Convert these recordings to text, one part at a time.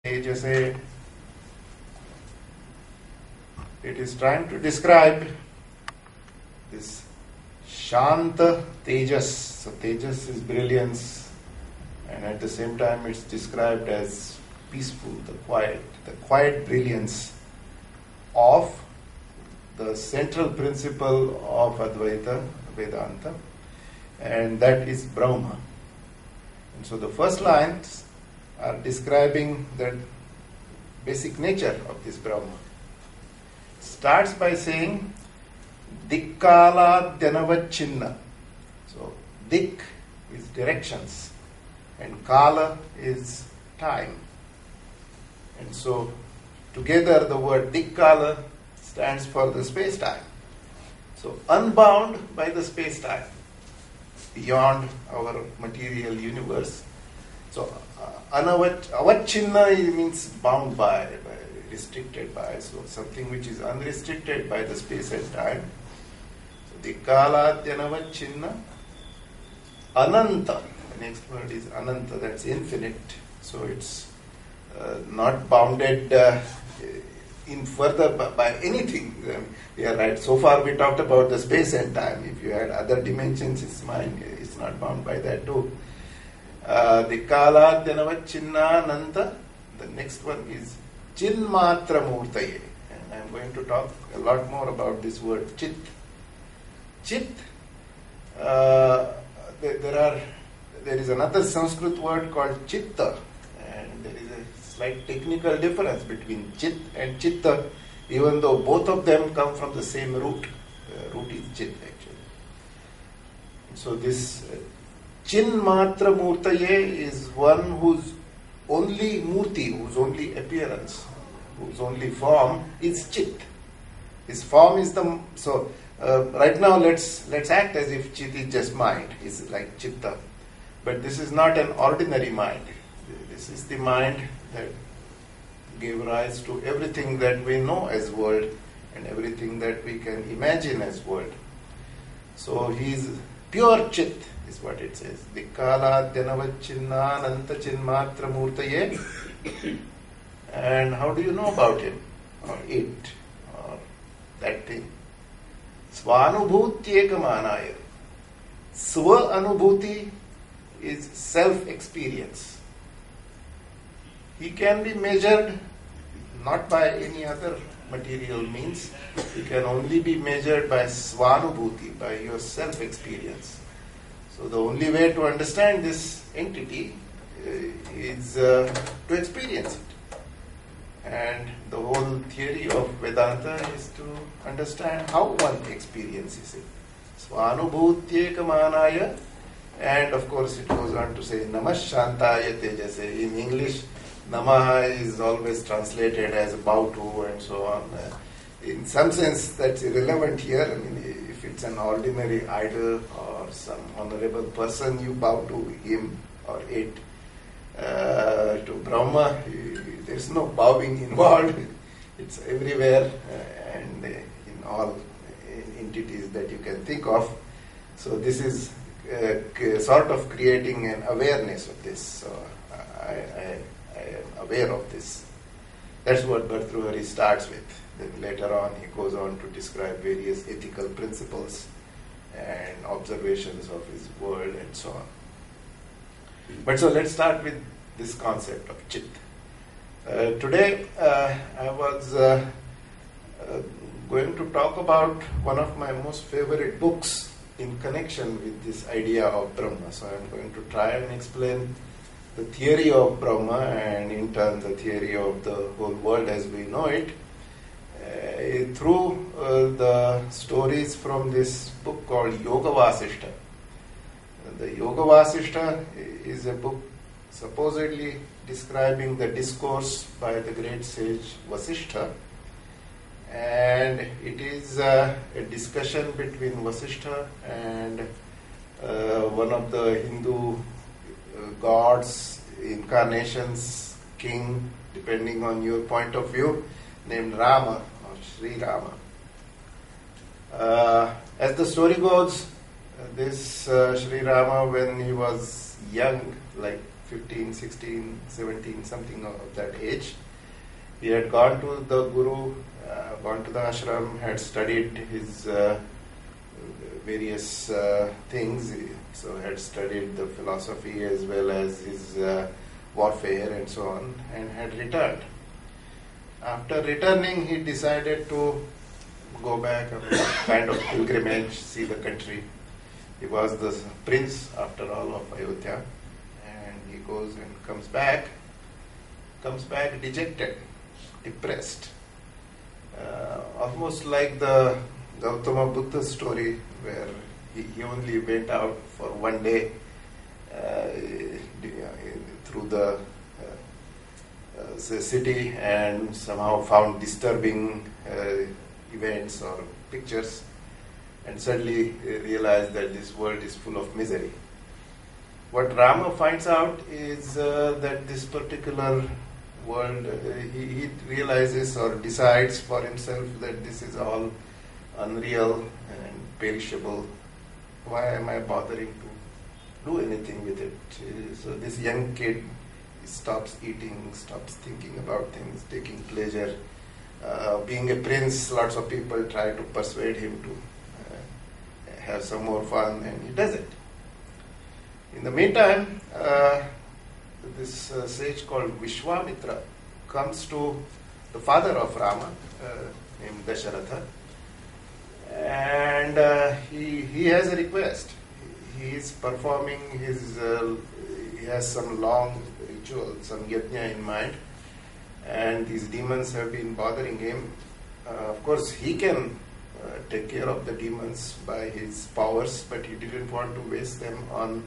जैसे it is trying to describe this Shanta Tejas. So Tejas is brilliance, and at the same time it's described as peaceful, the quiet brilliance of the central principle of Advaita Vedanta, and that is Brahma. And so the first lines are describing the basic nature of this Brahma. It starts by saying Dikkala Dyanavachinna. So Dik is directions and Kala is time. And so together the word Dikkala stands for the space-time. So unbound by the space-time, beyond our material universe. So avachinna means bound by, restricted by. So something which is unrestricted by the space and time. So Dikkaladyanavachinna. Ananta. The next word is Ananta, that's infinite. So it's not bounded in further by anything. We are right. So far we talked about the space and time. If you had other dimensions, it's not bound by that too. Dikkaladyanavachinna Ananta. The next one is Chinmatra Murtaye. And I'm going to talk a lot more about this word Chit. Chit, there is another Sanskrit word called Chitta, and there is a slight technical difference between Chit and Chitta, even though both of them come from the same root. Root is Chit actually. So this Chinmatra Murtaye is one whose only murti, whose only appearance, whose only form is Chit. His form is the... So right now let's act as if Chit is just mind, is like Chitta. But this is not an ordinary mind. This is the mind that gave rise to everything that we know as world and everything that we can imagine as world. So he is pure Chit, is what it says. Dikkaladyanavachinna Ananta Chinmatra Murtaye. And how do you know about him? Or it? Or that thing? Svanubhutyegamanaya. Swa anubhuti is self-experience. He can be measured not by any other material means. He can only be measured by svanubhuti, by your self-experience. So the only way to understand this entity is to experience it. And the whole theory of Vedanta is to understand how one experiences it. Svanubhutyegamanaya. And of course it goes on to say Namah Shantaya Tejase. In English, Namaha is always translated as bow to and so on. In some sense that's irrelevant here. I mean, if it's an ordinary idol or some honorable person, you bow to him or it. To Brahma, there's no bowing involved. It's everywhere and in all entities that you can think of. So this is sort of creating an awareness of this. So I am aware of this. That's what Bhartrihari starts with. Then later on he goes on to describe various ethical principles and observations of his world and so on. But so let's start with this concept of Chit. Today I was going to talk about one of my most favorite books in connection with this idea of Brahma. So I'm going to try and explain the theory of Brahma and in turn the theory of the whole world as we know it through the stories from this book called Yoga Vasishta. The Yoga Vasishta is a book supposedly describing the discourse by the great sage Vasishtha, and it is a discussion between Vasishtha and one of the Hindu gods, incarnations, king, depending on your point of view, named Rama or Sri Rama. As the story goes, this Sri Rama, when he was young, like 15, 16, 17, something of that age. He had gone to the Guru, gone to the ashram, had studied his various things, so had studied the philosophy as well as his warfare and so on, and had returned. After returning, he decided to go back on a kind of pilgrimage, see the country. He was the prince, after all, of Ayodhya, and he goes and comes back dejected, depressed, almost like the Gautama Buddha story, where he only went out for one day through the city and somehow found disturbing events or pictures, and suddenly realized that this world is full of misery. What Rama finds out is that this particular world, he realizes or decides for himself that this is all unreal and perishable. Why am I bothering to do anything with it? So this young kid stops eating, stops thinking about things, taking pleasure. Being a prince, lots of people try to persuade him to have some more fun, and he does it. In the meantime, this sage called Vishwamitra comes to the father of Rama, named Dasharatha, and he has a request. He is performing his, he has some long ritual, some yajna in mind, and these demons have been bothering him. Of course, he can take care of the demons by his powers, but he didn't want to waste them on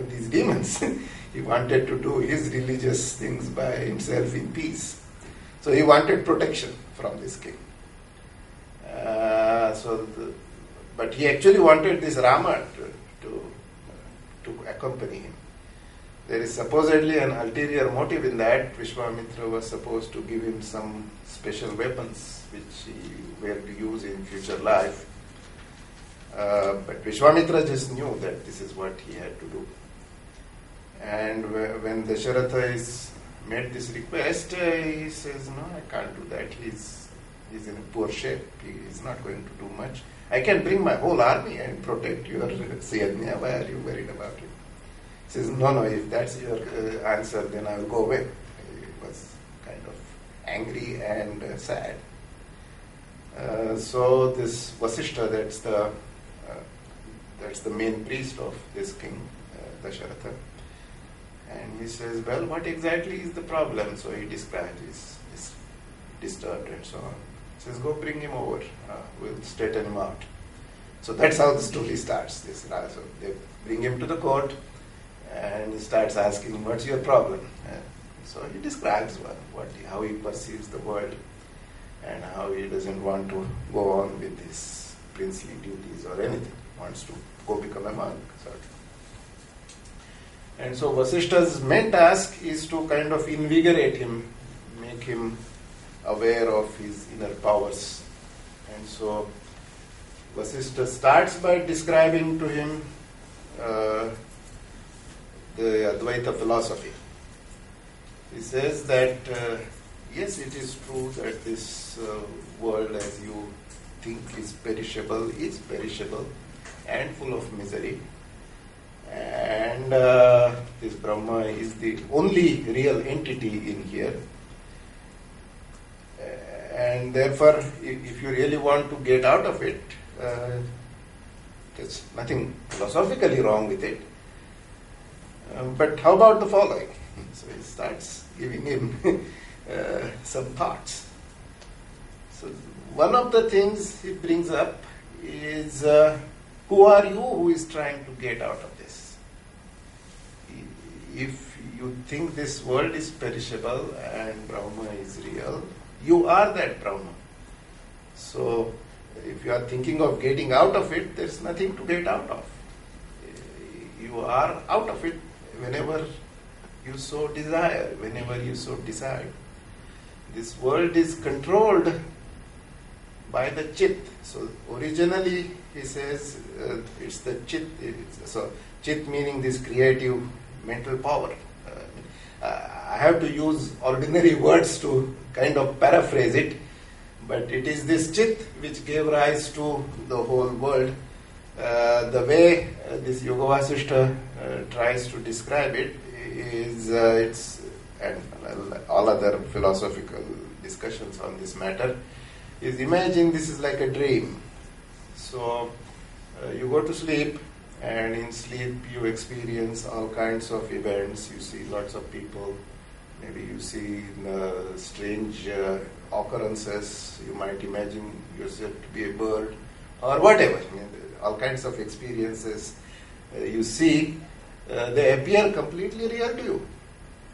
these demons. He wanted to do his religious things by himself in peace. So he wanted protection from this king. But he actually wanted this Rama to accompany him. There is supposedly an ulterior motive in that. Vishwamitra was supposed to give him some special weapons which he were to use in future life. But Vishwamitra just knew that this is what he had to do. And when Dasharatha made this request, he says, no, I can't do that. He's in a poor shape. He's not going to do much. I can bring my whole army and protect your Sayadnya. Why are you worried about it? He says, no, if that's your answer, then I will go away. He was kind of angry and sad. So this Vasishtha, that's the main priest of this king, Dasharatha. And he says, well, what exactly is the problem? So he describes he's disturbed and so on. He says, go bring him over. We'll straighten him out. So that's how the story starts. So they bring him to the court, and he starts asking, what's your problem? So he describes how he perceives the world and how he doesn't want to go on with his princely duties or anything. He wants to go become a monk. And so Vasishtha's main task is to kind of invigorate him, make him aware of his inner powers. And so Vasishtha starts by describing to him the Advaita philosophy. He says that, yes, it is true that this world, as you think is perishable and full of misery. And this Brahma is the only real entity in here. And therefore, if you really want to get out of it, there's nothing philosophically wrong with it. But how about the following? So he starts giving him some thoughts. So one of the things he brings up is, who are you who is trying to get out of this? If you think this world is perishable and Brahma is real, you are that Brahma. So if you are thinking of getting out of it, there's nothing to get out of. You are out of it whenever you so desire, whenever you so decide. This world is controlled by the chit. So originally he says it's the chit. So chit meaning this creative mental power, I have to use ordinary words to kind of paraphrase it, but it is this Chit which gave rise to the whole world. The way this Yoga Vasishtha tries to describe it is, and all other philosophical discussions on this matter, is imagine this is like a dream. So you go to sleep, and in sleep you experience all kinds of events. You see lots of people, maybe you see strange occurrences. You might imagine yourself to be a bird or whatever. All kinds of experiences you see, they appear completely real to you.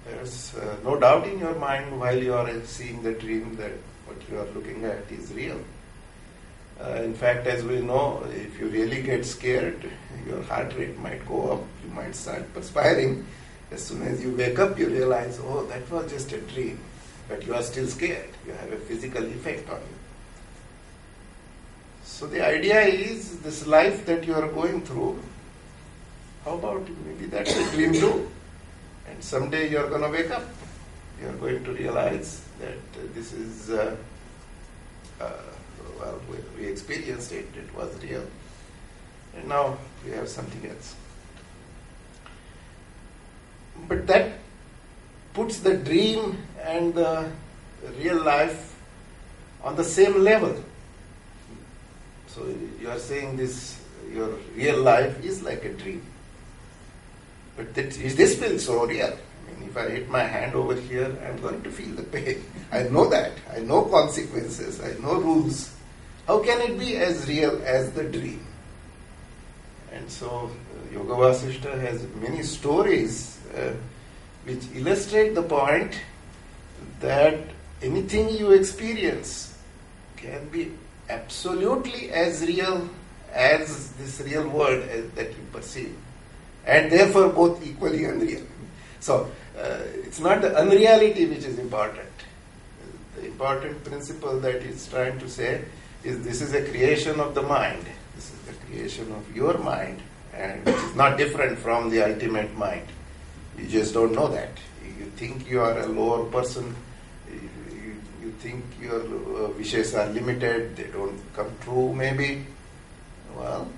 There's no doubt in your mind while you are seeing the dream that what you are looking at is real. In fact, as we know, if you really get scared, your heart rate might go up, you might start perspiring. As soon as you wake up, you realize, oh, that was just a dream. But you are still scared. You have a physical effect on you. So the idea is, this life that you are going through, how about maybe that's a dream too? And someday you are going to wake up. You are going to realize that this is, well, we experienced it, it was real. And now we have something else. But that puts the dream and the real life on the same level. So you are saying this, your real life is like a dream. But this feels so real. I mean, if I hit my hand over here, I'm going to feel the pain. I know that. I know consequences. I know rules. How can it be as real as the dream? And so Yoga Vasishtha has many stories which illustrate the point that anything you experience can be absolutely as real as this real world that you perceive, and therefore both equally unreal. So it's not the unreality which is important. The important principle that it's trying to say is this is a creation of the mind. This is the creation of your mind, and which is not different from the ultimate mind. You just don't know that. You think you are a lower person. You think your wishes are limited. They don't come true maybe. Well,